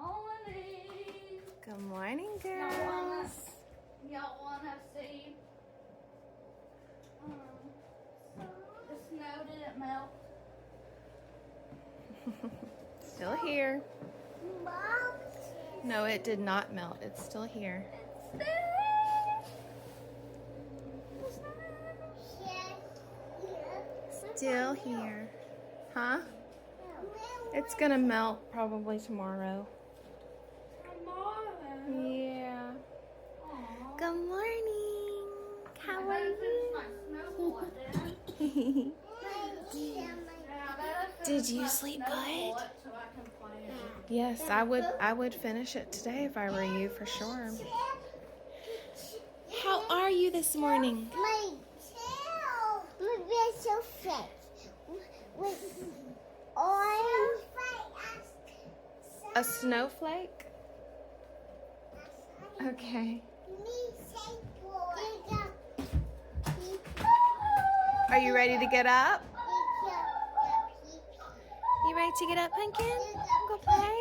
morning. Good morning, girls. Y'all wanna see? The snow didn't melt. Still here. No, it did not melt. It's still here. Still here. Huh? It's gonna melt probably tomorrow. Yeah. Good morning. How are you? Did you sleep good? Yes, I would finish it today if I were you, for sure. How are you this morning? My tail was so fresh. With oil. A snowflake? Okay. Are you ready to get up? You ready to get up, Pumpkin? Go play?